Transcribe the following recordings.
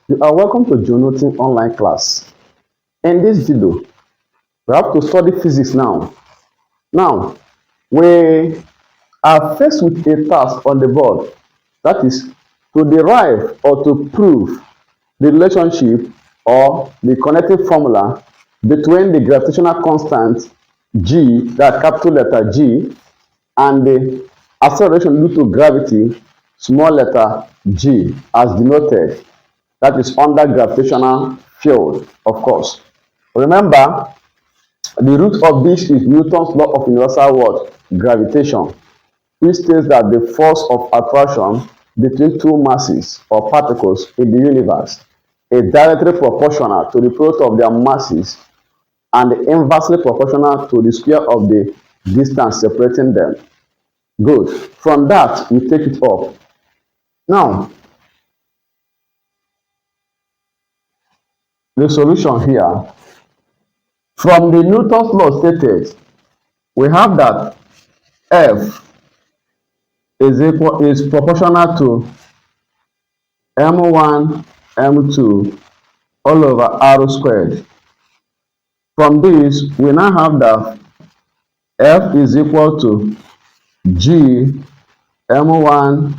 You are welcome to Jonotin online class. In this video, we have to study physics now. Now, we are faced with a task on the board, that is to derive or to prove the relationship or the connecting formula between the gravitational constant g, that capital letter G, and the acceleration due to gravity, small letter g, as denoted, that is under gravitational field, of course. Remember, the root of this is Newton's law of universal what? Gravitation, which states that the force of attraction between two masses or particles in the universe is directly proportional to the product of their masses and inversely proportional to the square of the distance separating them. Good. From that, we take it up. Now, the solution here. From the Newton's law stated, we have that F is proportional to m1 m2 all over r squared. From this, we now have that F is equal to G m1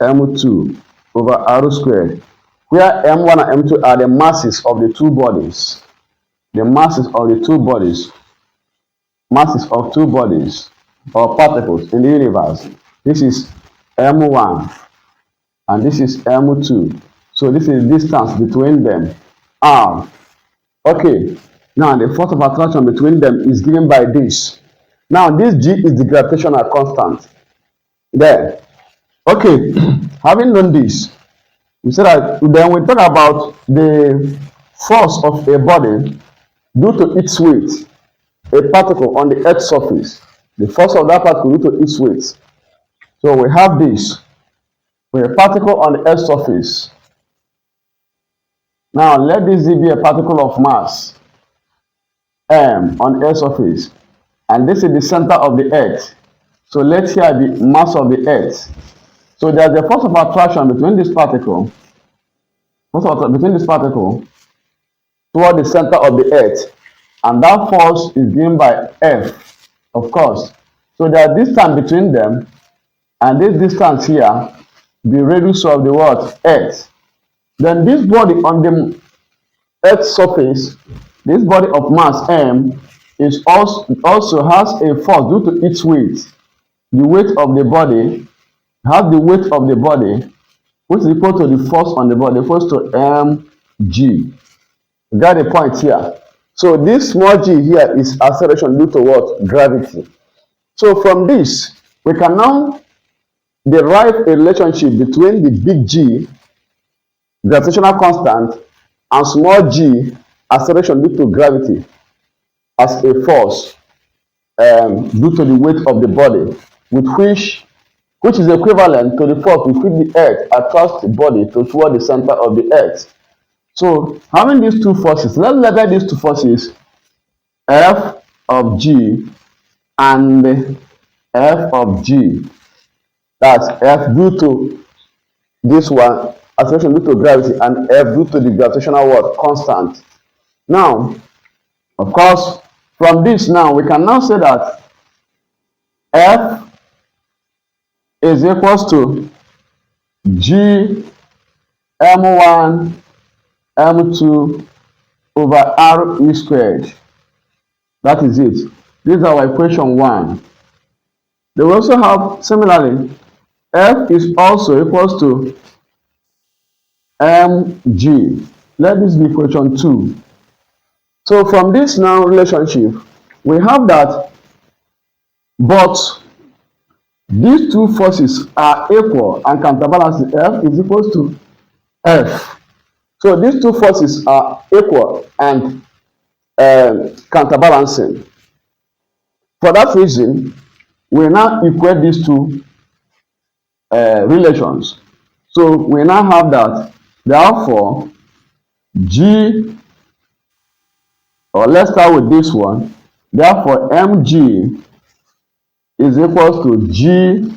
m2 over r squared, where m1 and m2 are the masses of the two bodies. The masses of the two bodies, masses of two bodies or particles in the universe. This is m1 and this is m2. So this is the distance between them, r. Okay, now the force of attraction between them is given by this. Now this g is the gravitational constant. There. Okay, having done this, we said that then we talk about the force of a body due to its weight, a particle on the earth's surface. The force of that particle due to its weight. So we have this, with a particle on the earth's surface. Now let this be a particle of mass m on the earth's surface, and this is the center of the earth. So let here be mass of the earth. So there's a force of attraction between this particle, toward the center of the earth, and that force is given by F, of course. So there's distance between them, and this distance here, the radius of the what? Earth. Then this body on the Earth's surface, this body of mass m, is also has a force due to its weight. The weight of the body has the weight of the body, which is equal to the force on the body, equals to mg. Got the point here. So this small g here is acceleration due to what? Gravity. So from this, we can now derive a relationship between the big G, gravitational constant, and small g, acceleration due to gravity, as a force due to the weight of the body, with which is equivalent to the force with which the earth attracts the body toward the center of the earth. So having these two forces, let's label these two forces F of G and F of G. That's F due to this one, acceleration due to gravity, and F due to the gravitational what? Constant. Now, of course, from this now, we can now say that F is equals to G m1 m2 over r e squared. That is it. This is our equation 1. They will also have, similarly, F is also equals to mg. Let this be equation 2. So from this now relationship, we have that, but these two forces are equal and counterbalancing. F is equals to F. So these two forces are equal and counterbalancing. For that reason, we now equate these two relations. So we now have that, therefore, G, or let's start with this one, therefore mg is equals to G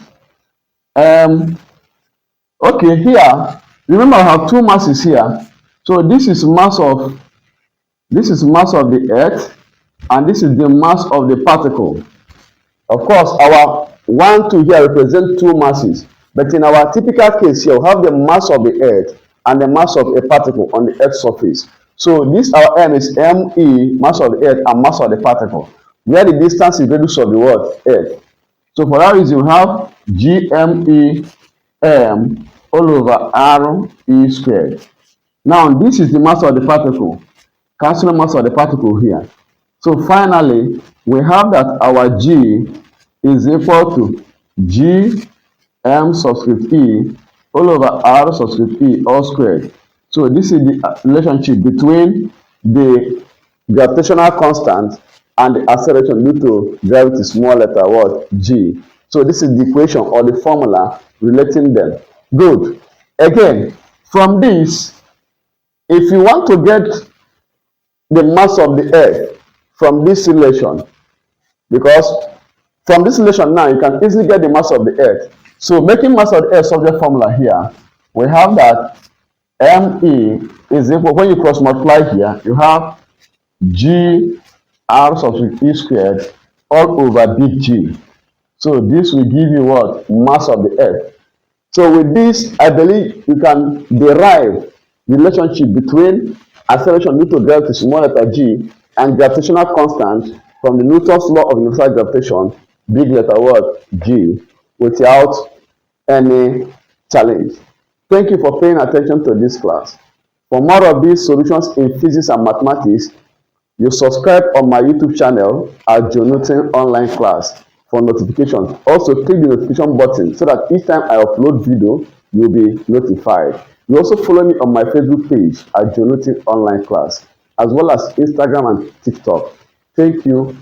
m. Okay, here, remember I have two masses here. So this is mass of the earth, and this is the mass of the particle. Of course, our 1, 2 here represent two masses, but in our typical case here, we have the mass of the earth and the mass of a particle on the earth's surface. So this our M is ME, mass of the earth, and mass of the particle, where the distance is radius of the what? Earth. So for that reason, we have GME M all over R E squared. Now, this is the mass of the particle. Cancel mass of the particle here. So finally, we have that our G is equal to G M subscript E all over R subscript E all squared. So this is the relationship between the gravitational constant and the acceleration due to gravity small letter what? G. So this is the equation or the formula relating them. Good. Again, from this, if you want to get the mass of the earth from this relation, because from this relation now you can easily get the mass of the earth. So making mass of the earth subject formula here, we have that ME is equal, when you cross multiply here, you have G R subscript E squared all over big G. So this will give you what? Mass of the earth. So with this, I believe you can derive the relationship between acceleration due to gravity small letter G and gravitational constant from the Newton's law of universal gravitation big letter what? G, without any challenge. Thank you for paying attention to this class. For more of these solutions in physics and mathematics, you subscribe on my YouTube channel at Jonathan Online Class for notifications. Also, click the notification button so that each time I upload video, you'll be notified. You also follow me on my Facebook page at Jonathan Online Class, as well as Instagram and TikTok. Thank you